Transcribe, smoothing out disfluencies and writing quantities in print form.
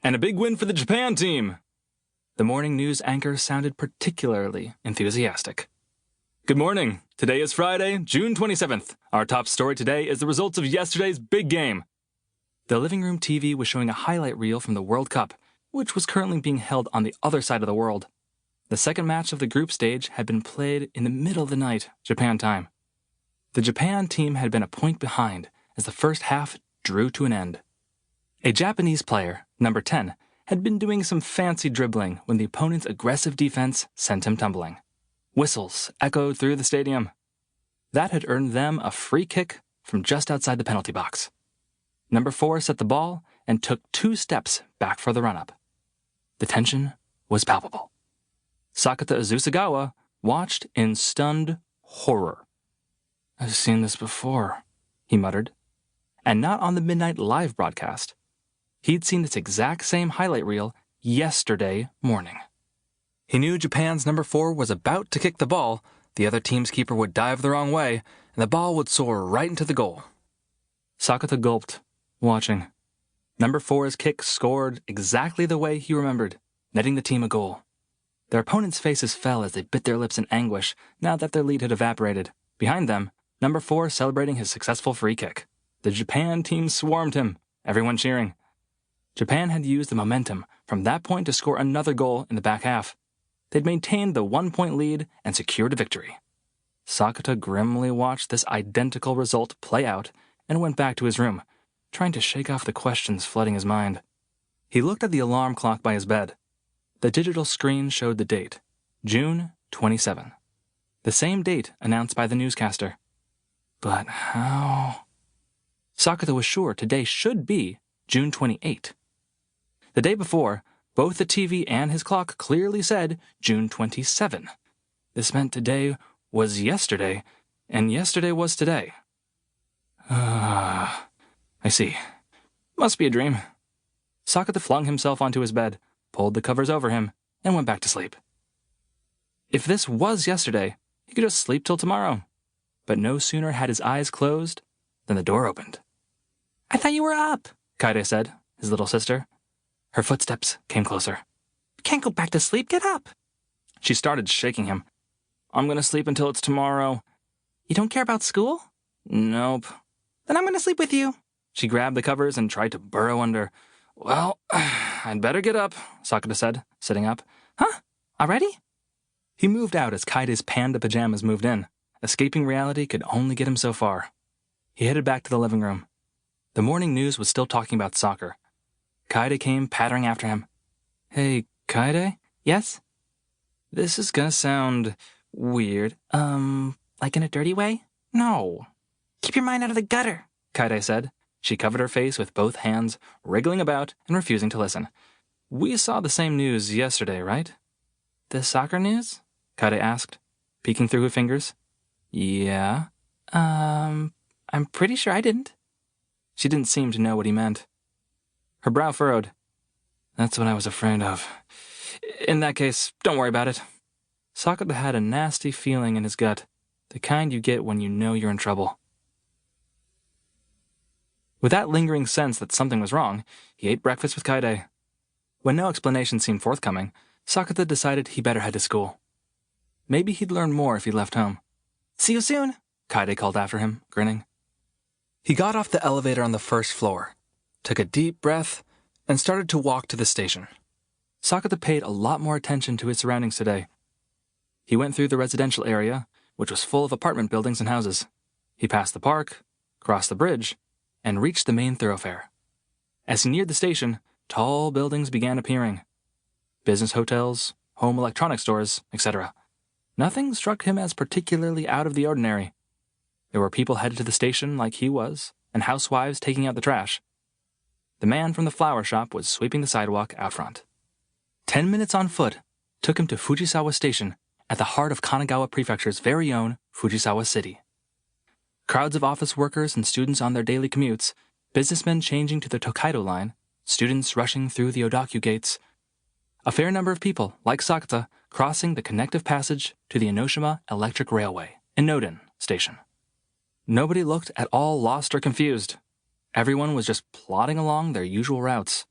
And a big win for the Japan team. The morning news anchor sounded particularly enthusiastic. Good morning. Today is Friday, June 27th. Our top story today is the results of yesterday's big game. The living room TV was showing a highlight reel from the World Cup, which was currently being held on the other side of the world. The second match of the group stage had been played in the middle of the night, Japan time. The Japan team had been a point behind as the first half drew to an end. A Japanese player, number 10, had been doing some fancy dribbling when the opponent's aggressive defense sent him tumbling. Whistles echoed through the stadium. That had earned them a free kick from just outside the penalty box. Number 4 set the ball and took 2 steps back for the run-up. The tension was palpable. Sakuta Azusagawa watched in stunned horror. "I've seen this before," he muttered. And not on the midnight live broadcast. He'd seen this exact same highlight reel yesterday morning. He knew Japan's number 4 was about to kick the ball, the other team's keeper would dive the wrong way, and the ball would soar right into the goal. Sakuta gulped, watching. Number 4's kick scored exactly the way he remembered, netting the team a goal. Their opponents' faces fell as they bit their lips in anguish now that their lead had evaporated. Behind them, number 4 celebrating his successful free kick. The Japan team swarmed him, everyone cheering. Japan had used the momentum from that point to score another goal in the back half. They'd maintained the 1-point lead and secured a victory. Sakuta grimly watched this identical result play out and went back to his room, trying to shake off the questions flooding his mind. He looked at the alarm clock by his bed. The digital screen showed the date, June 27. The same date announced by the newscaster. But how? Sakuta was sure today should be June 28. The day before, both the TV and his clock clearly said June 27. This meant today was yesterday, and yesterday was today. I see. Must be a dream. Sakuta flung himself onto his bed, pulled the covers over him, and went back to sleep. If this was yesterday, he could just sleep till tomorrow. But no sooner had his eyes closed than the door opened. "I thought you were up," Kaede said, his little sister. Her footsteps came closer. "You can't go back to sleep. Get up." She started shaking him. "I'm going to sleep until it's tomorrow." "You don't care about school?" "Nope." "Then I'm going to sleep with you." She grabbed the covers and tried to burrow under. "Well, I'd better get up," Sakuta said, sitting up. "Huh? Already?" He moved out as Kaide's panda pajamas moved in. Escaping reality could only get him so far. He headed back to the living room. The morning news was still talking about soccer. Kaede came pattering after him. "Hey, Kaede?" "Yes?" "This is gonna sound weird. Like in a dirty way?" "No." "Keep your mind out of the gutter," Kaede said. She covered her face with both hands, wriggling about and refusing to listen. "We saw the same news yesterday, right?" "The soccer news?" Kaede asked, peeking through her fingers. "Yeah." I'm pretty sure I didn't." She didn't seem to know what he meant. Her brow furrowed. "That's what I was afraid of. In that case, don't worry about it." Sakuta had a nasty feeling in his gut, the kind you get when you know you're in trouble. With that lingering sense that something was wrong, he ate breakfast with Kaede. When no explanation seemed forthcoming, Sakuta decided he better head to school. Maybe he'd learn more if he left home. "See you soon," Kaede called after him, grinning. He got off the elevator on the first floor, took a deep breath, and started to walk to the station. Sakuta paid a lot more attention to his surroundings today. He went through the residential area, which was full of apartment buildings and houses. He passed the park, crossed the bridge, and reached the main thoroughfare. As he neared the station, tall buildings began appearing. Business hotels, home electronics stores, etc. Nothing struck him as particularly out of the ordinary. There were people headed to the station like he was, and housewives taking out the trash. The man from the flower shop was sweeping the sidewalk out front. 10 minutes on foot took him to Fujisawa Station, at the heart of Kanagawa Prefecture's very own Fujisawa City. Crowds of office workers and students on their daily commutes, businessmen changing to the Tokaido line, students rushing through the Odakyu gates. A fair number of people, like Sakuta, crossing the connective passage to the Enoshima Electric Railway in Noden Station. Nobody looked at all lost or confused. Everyone was just plodding along their usual routes.